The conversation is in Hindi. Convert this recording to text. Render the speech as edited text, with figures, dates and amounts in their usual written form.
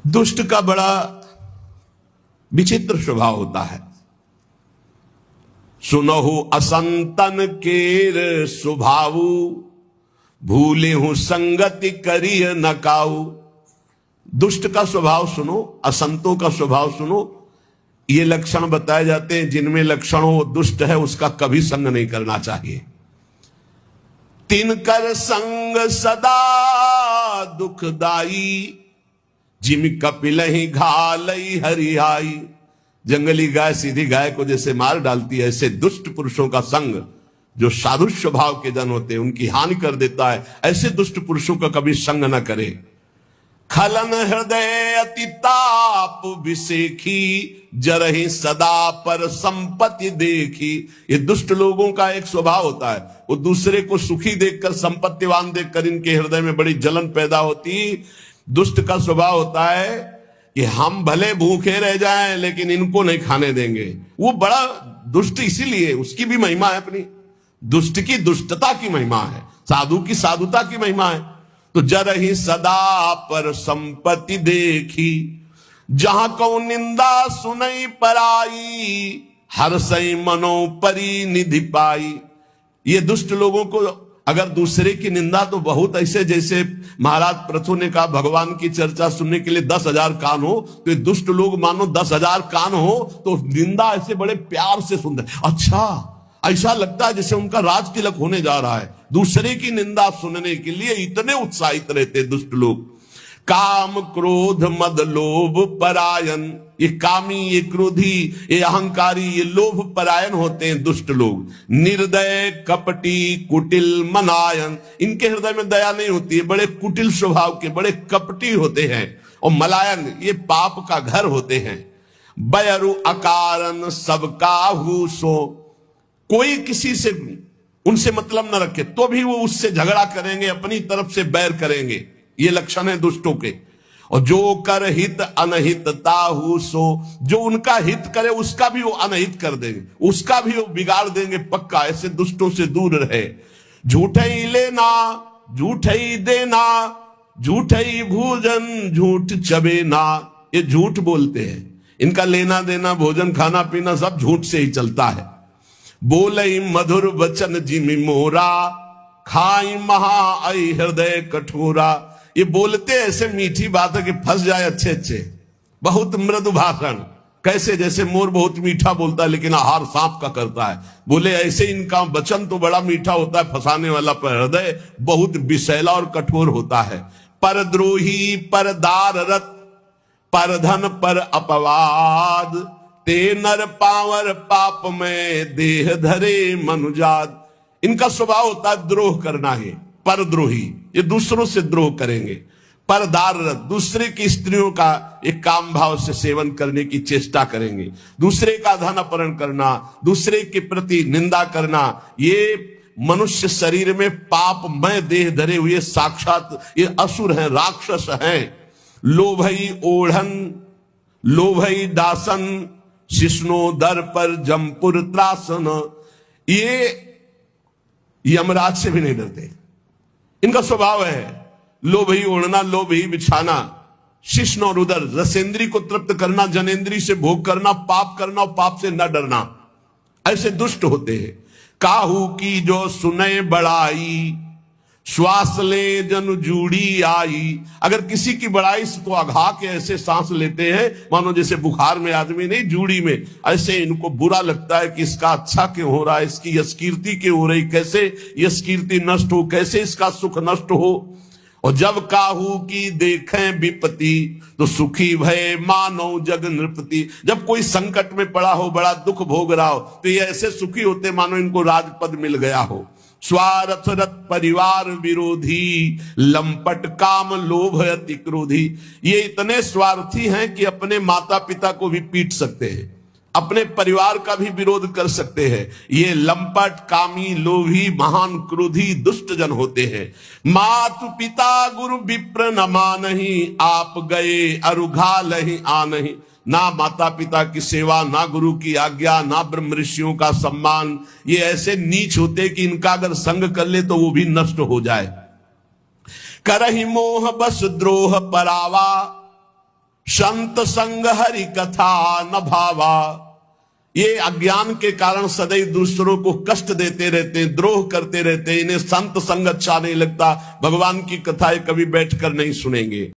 दुष्ट का बड़ा विचित्र स्वभाव होता है। सुनहु असंतन केर स्वभावु, भूले हूं संगति करिय नकाऊ। दुष्ट का स्वभाव सुनो, असंतों का स्वभाव सुनो। ये लक्षण बताए जाते हैं, जिनमें लक्षण हो दुष्ट है उसका कभी संग नहीं करना चाहिए। तिनकर संग सदा दुखदाई, जिम कपिलहि घालई हरिहाई। जंगली गाय सीधी गाय को जैसे मार डालती है, ऐसे दुष्ट पुरुषों का संग जो साधु स्वभाव के जन होते हैं उनकी हानि कर देता है। ऐसे दुष्ट पुरुषों का कभी संग न करे। खलन हृदय अति ताप विसेखी, जरहि सदा पर संपत्ति देखी। ये दुष्ट लोगों का एक स्वभाव होता है, वो दूसरे को सुखी देखकर, संपत्तिवान देखकर इनके हृदय में बड़ी जलन पैदा होती। दुष्ट का स्वभाव होता है कि हम भले भूखे रह जाएं लेकिन इनको नहीं खाने देंगे। वो बड़ा दुष्ट इसीलिए, उसकी भी महिमा है अपनी। दुष्ट की दुष्टता की महिमा है, साधु की साधुता की महिमा है। तो जरहि सदा पर संपत्ति देखी, जहां को निंदा सुनई पराई, हर सई मनो परी निधि पाई। ये दुष्ट लोगों को अगर दूसरे की निंदा, तो बहुत ऐसे, जैसे महाराज प्रथु ने कहा भगवान की चर्चा सुनने के लिए 10,000 कान हो, तो ये दुष्ट लोग मानो 10,000 कान हो तो निंदा ऐसे बड़े प्यार से सुनते। अच्छा, ऐसा लगता है जैसे उनका राज तिलक होने जा रहा है। दूसरे की निंदा सुनने के लिए इतने उत्साहित रहते दुष्ट लोग। काम क्रोध मद लोभ परायण, ये कामी, ये क्रोधी, ये अहंकारी, ये लोभ परायण होते हैं दुष्ट लोग। निर्दय कपटी कुटिल मनायन, इनके हृदय में दया नहीं होती है, बड़े कुटिल स्वभाव के, बड़े कपटी होते हैं। और मलायन, ये पाप का घर होते हैं। बयरु अकारण सबका हुसो, कोई किसी से उनसे मतलब न रखे तो भी वो उससे झगड़ा करेंगे, अपनी तरफ से बैर करेंगे। ये लक्षण है दुष्टों के। और जो कर हित अनहित ताहु सो, जो उनका हित करे उसका भी वो अनहित कर देंगे, उसका भी वो बिगाड़ देंगे पक्का। ऐसे दुष्टों से दूर रहे। झूठे ही लेना झूठे ही देना, झूठे ही भोजन झूठ चबेना। ये झूठ बोलते हैं, इनका लेना देना, भोजन खाना पीना सब झूठ से ही चलता है। बोले मधुर वचन जिमि मोरा, खाई महा आई हृदय कठोरा। ये बोलते ऐसे मीठी बात है कि फंस जाए अच्छे अच्छे। बहुत मृदु भाषण, कैसे जैसे मोर बहुत मीठा बोलता है लेकिन आहार सांप का करता है। बोले ऐसे इनका वचन तो बड़ा मीठा होता है फंसाने वाला, पर हृदय बहुत विषैला और कठोर होता है। पर द्रोही पर दार रत, पर धन पर अपवाद, ते नर पावर पाप में देह धरे मनुजाद। इनका स्वभाव होता है द्रोह करना है। परद्रोही, ये दूसरों से द्रोह करेंगे। परदार, दूसरे की स्त्रियों का एक काम भाव से सेवन करने की चेष्टा करेंगे। दूसरे का धन अपहरण करना, दूसरे के प्रति निंदा करना, ये मनुष्य शरीर में पापमय देह धरे हुए साक्षात ये असुर हैं, राक्षस हैं। लोभई ओढ़न लोभई दासन, शिष्णो दर पर जमपुर त्रासन। ये यमराज से भी नहीं डरते, इनका स्वभाव है लोभ ही ओढ़ना, लोभ ही बिछाना, शिष्ण और उदर, रसेंद्री को तृप्त करना, जनेंद्री से भोग करना, पाप करना और पाप से न डरना। ऐसे दुष्ट होते हैं। काहू की जो सुने बड़ाई, श्वास ले जन जूड़ी आई। अगर किसी की बड़ाई से तो अघा के ऐसे सांस लेते हैं मानो जैसे बुखार में आदमी नहीं, जूड़ी में। ऐसे इनको बुरा लगता है कि इसका अच्छा क्यों हो रहा है, इसकी यश कीर्ति क्यों हो रही, कैसे यश कीर्ति नष्ट हो, कैसे इसका सुख नष्ट हो। और जब काहू की देखें विपत्ति, तो सुखी भय मानो जग नृपति। जब कोई संकट में पड़ा हो, बड़ा दुख भोग रहा हो, तो ये ऐसे सुखी होते मानो इनको राजपद मिल गया हो। स्वार्थ रत परिवार विरोधी, लंपट काम लोभ अति क्रोधी। ये इतने स्वार्थी हैं कि अपने माता पिता को भी पीट सकते हैं, अपने परिवार का भी विरोध कर सकते हैं। ये लंपट कामी लोभी महान क्रोधी दुष्ट जन होते हैं। मातु पिता गुरु विप्र न मानहि, आप गए अरुघा लहि आनहि। ना माता पिता की सेवा, ना गुरु की आज्ञा, ना ब्रह्म ऋषियों का सम्मान। ये ऐसे नीच होते कि इनका अगर संग कर ले तो वो भी नष्ट हो जाए। करहि मोह बस द्रोह परावा, संत संग हरि कथा न भावा। ये अज्ञान के कारण सदैव दूसरों को कष्ट देते रहते हैं, द्रोह करते रहते हैं, इन्हें संत संग अच्छा नहीं लगता, भगवान की कथाएं कभी बैठकर नहीं सुनेंगे।